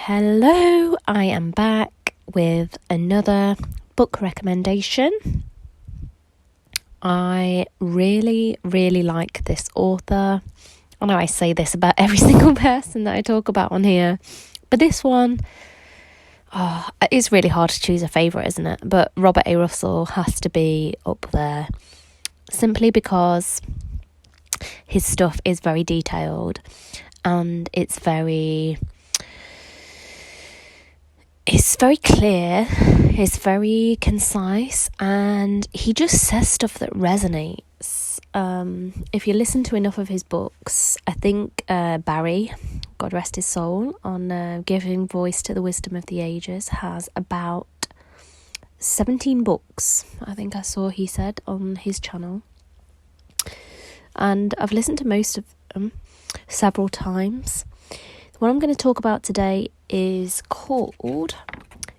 Hello, I am back with another book recommendation. I really like this author. I know I say this about every single person that I talk about on here, but this one, it's really hard to choose a favourite, isn't it? But Robert A. Russell has to be up there, simply because his stuff is very detailed and it's very clear, it's very concise, and he just says stuff that resonates. If you listen to enough of his books, I think Barry, God rest his soul, on Giving Voice to the Wisdom of the Ages, has about 17 books, I think I saw he said on his channel. And I've listened to most of them several times. What I'm going to talk about today is called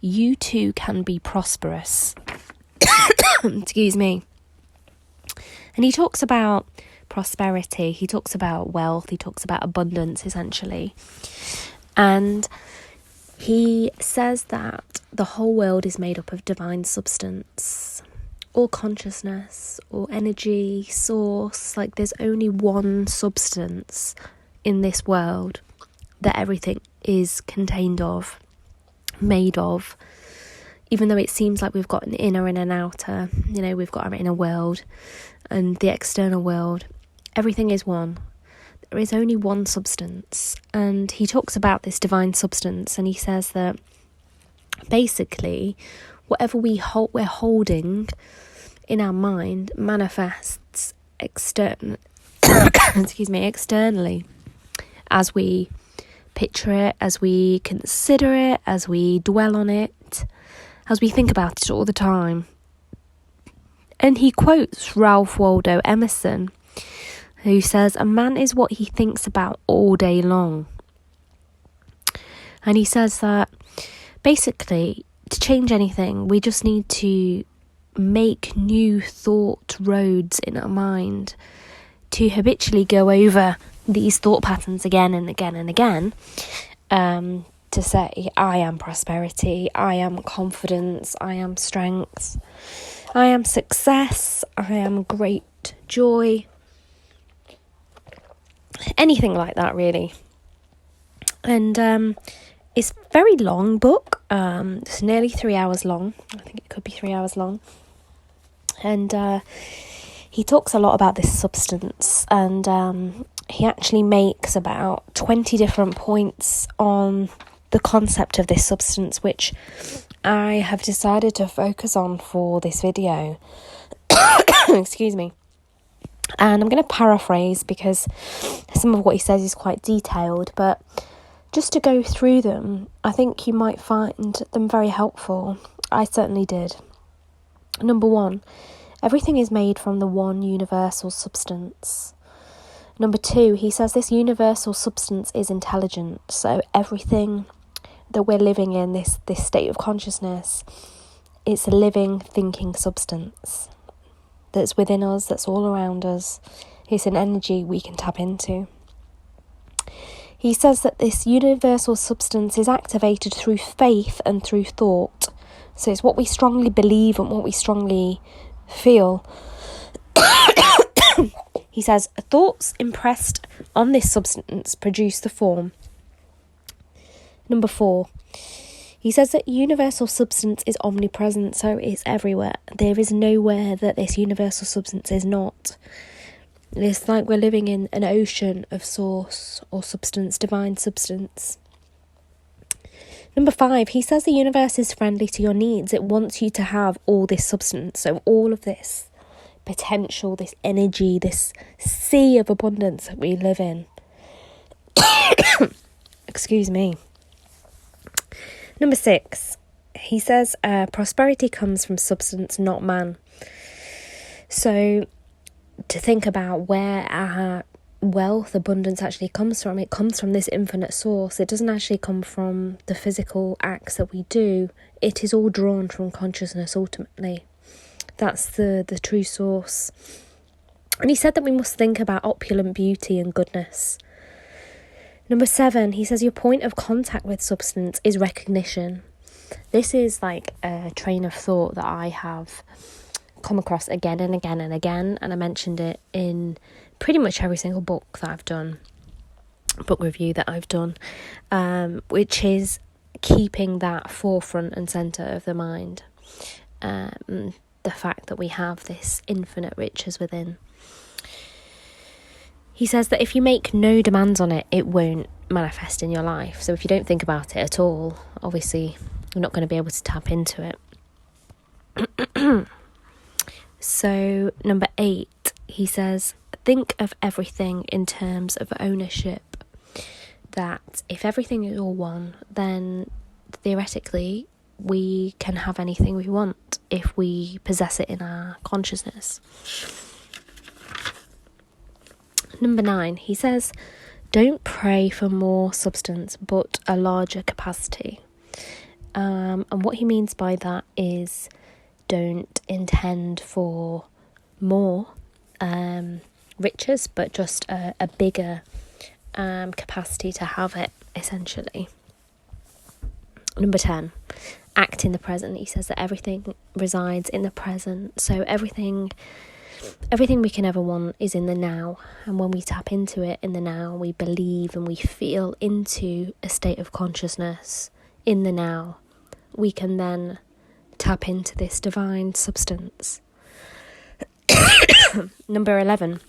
You Too Can Be Prosperous. Excuse me. And he talks about prosperity, he talks about wealth, he talks about abundance, essentially. And he says that the whole world is made up of divine substance, or consciousness, or energy, source. Like, there's only one substance in this world that everything is contained of, made of. Even though it seems like we've got an inner and an outer, we've got our inner world and the external world, everything is one. There is only one substance. And he talks about this divine substance, and he says that basically whatever we're holding in our mind manifests externally as we picture it, as we consider it, as we dwell on it, as we think about it all the time. And he quotes Ralph Waldo Emerson, who says, "A man is what he thinks about all day long." And he says that basically, to change anything, we just need to make new thought roads in our mind, to habitually go over these thought patterns again and again and again, to say, I am prosperity, I am confidence, I am strength, I am success, I am great joy, anything like that, really. And it's a very long book. It's nearly 3 hours long. I think it could be 3 hours long. And he talks a lot about this substance, and he actually makes about 20 different points on the concept of this substance, which I have decided to focus on for this video. Excuse me. And I'm going to paraphrase because some of what he says is quite detailed, but just to go through them, I think you might find them very helpful. I certainly did. Number 1, everything is made from the one universal substance. Number 2, he says this universal substance is intelligent. So everything that we're living in, this state of consciousness, it's a living, thinking substance that's within us, that's all around us. It's an energy we can tap into. He says that this universal substance is activated through faith and through thought. So it's what we strongly believe and what we strongly feel. He says, thoughts impressed on this substance produce the form. Number 4, he says that universal substance is omnipresent, so it's everywhere. There is nowhere that this universal substance is not. It's like we're living in an ocean of source or substance, divine substance. Number 5, he says the universe is friendly to your needs. It wants you to have all this substance, so all of this potential, this energy, this sea of abundance that we live in. Excuse me. Number 6, he says prosperity comes from substance, not man. So to think about where our wealth, abundance actually comes from, it comes from this infinite source. It doesn't actually come from the physical acts that we do. It is all drawn from consciousness ultimately. That's the true source. And he said that we must think about opulent beauty and goodness. Number 7, he says your point of contact with substance is recognition. This is like a train of thought that I have come across again and again and again, and I mentioned it in pretty much every single book that I've done, book review that I've done, which is keeping that forefront and centre of the mind. The fact that we have this infinite riches within. He says that if you make no demands on it, it won't manifest in your life. So if you don't think about it at all, obviously you're not going to be able to tap into it. So number 8, he says, think of everything in terms of ownership. That if everything is all one, then theoretically we can have anything we want if we possess it in our consciousness. Number 9, he says, don't pray for more substance, but a larger capacity. And what he means by that is don't intend for more riches, but just a bigger capacity to have it, essentially. Number 10, act in the present. He says that everything resides in the present. So everything we can ever want is in the now. And when we tap into it in the now, we believe and we feel into a state of consciousness in the now. We can then tap into this divine substance. Number 11,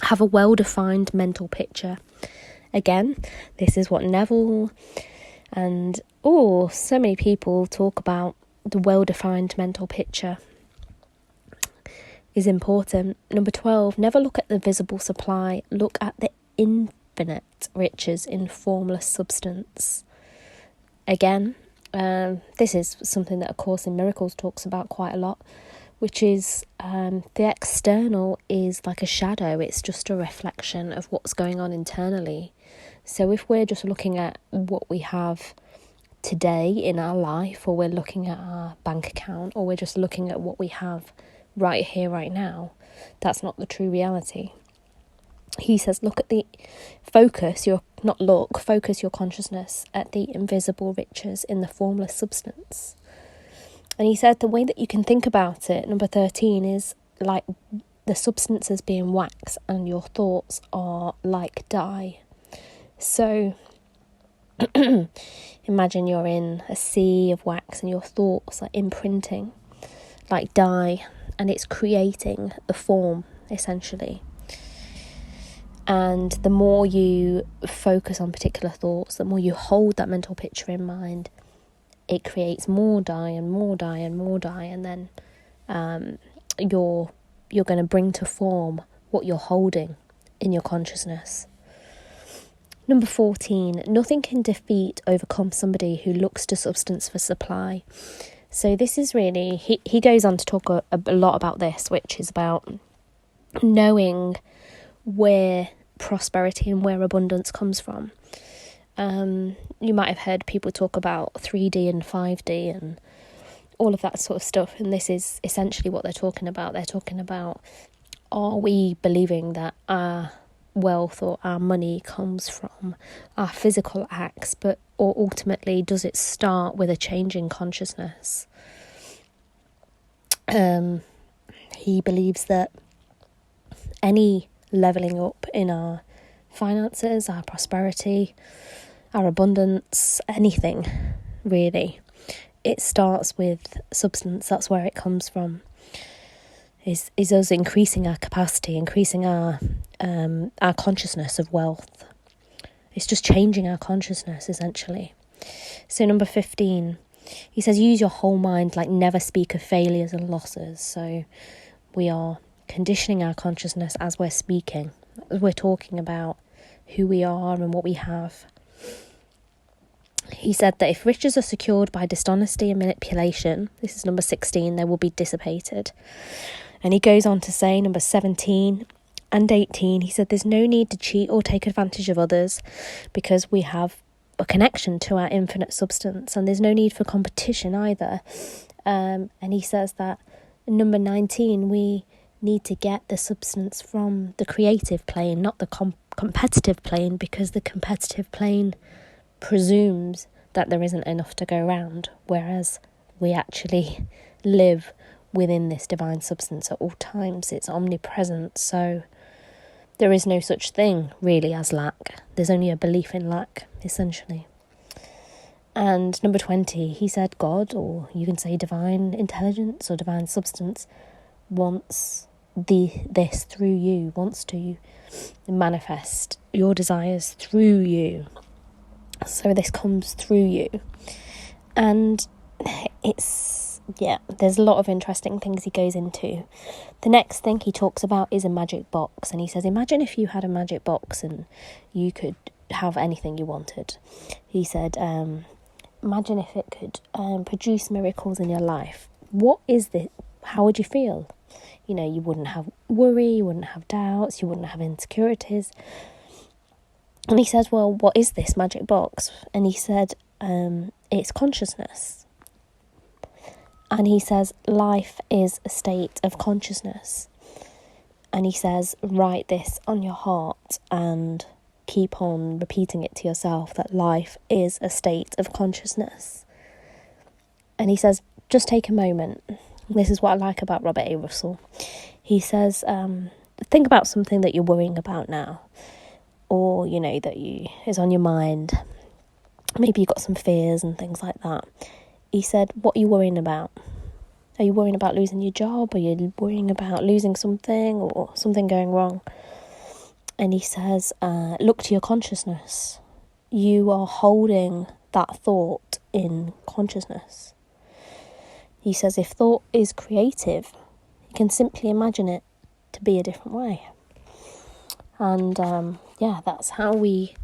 have a well-defined mental picture. Again, this is what Neville and so many people talk about. The well-defined mental picture is important. Number 12, never look at the visible supply, look at the infinite riches in formless substance. Again, this is something that A Course in Miracles talks about quite a lot, which is the external is like a shadow. It's just a reflection of what's going on internally. So if we're just looking at what we have today in our life, or we're looking at our bank account, or we're just looking at what we have right here, right now, that's not the true reality. He says, focus your consciousness at the invisible riches in the formless substance. And he said the way that you can think about it, number 13, is like the substance as being wax and your thoughts are like dye. So imagine you're in a sea of wax and your thoughts are imprinting like dye, and it's creating the form, essentially. And the more you focus on particular thoughts, the more you hold that mental picture in mind, it creates more dye and more dye and more dye, and then you're going to bring to form what you're holding in your consciousness. Number 14, nothing can overcome somebody who looks to substance for supply. So this is really, he goes on to talk a lot about this, which is about knowing where prosperity and where abundance comes from. You might have heard people talk about 3D and 5D and all of that sort of stuff, and this is essentially what they're talking about. They're talking about, are we believing that our wealth or our money comes from our physical acts, or ultimately does it start with a change in consciousness? He believes that any levelling up in our finances, our prosperity, our abundance, anything really, it starts with substance. That's where it comes from. Is us increasing our capacity, increasing our consciousness of wealth. It's just changing our consciousness, essentially. So number 15, he says, use your whole mind, like never speak of failures and losses. So we are conditioning our consciousness as we're speaking, as we're talking about who we are and what we have. He said that if riches are secured by dishonesty and manipulation, this is number 16, they will be dissipated. And he goes on to say, number 17 and 18, he said there's no need to cheat or take advantage of others because we have a connection to our infinite substance, and there's no need for competition either. And he says that number 19, we need to get the substance from the creative plane, not the competitive plane, because the competitive plane presumes that there isn't enough to go around, whereas we actually live within this divine substance at all times. It's omnipresent, so there is no such thing really as lack. There's only a belief in lack, essentially. And number 20, he said God, or you can say divine intelligence or divine substance, wants this through you, wants to manifest your desires through you. So this comes through you. And there's a lot of interesting things he goes into. The next thing he talks about is a magic box. And he says, imagine if you had a magic box and you could have anything you wanted. He said, imagine if it could produce miracles in your life. What is this? How would you feel? You know, you wouldn't have worry, you wouldn't have doubts, you wouldn't have insecurities. And he says, well, what is this magic box? And he said, it's consciousness. And he says, life is a state of consciousness. And he says, write this on your heart and keep on repeating it to yourself, that life is a state of consciousness. And he says, just take a moment. This is what I like about Robert A. Russell. He says, think about something that you're worrying about now, or, you know, that is on your mind. Maybe you've got some fears and things like that. He said, what are you worrying about? Are you worrying about losing your job? Are you worrying about losing something or something going wrong? And he says, look to your consciousness. You are holding that thought in consciousness. He says, if thought is creative, you can simply imagine it to be a different way. And that's how we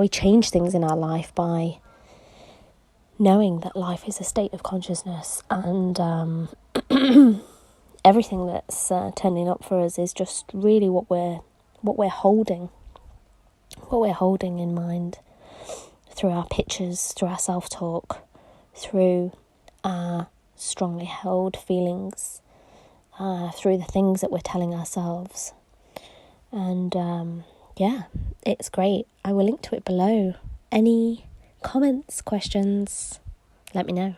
change things in our life, by knowing that life is a state of consciousness, and everything that's turning up for us is just really what we're holding in mind through our pictures, through our self-talk, through our strongly held feelings, through the things that we're telling ourselves. And it's great. I will link to it below. Any comments, questions, let me know.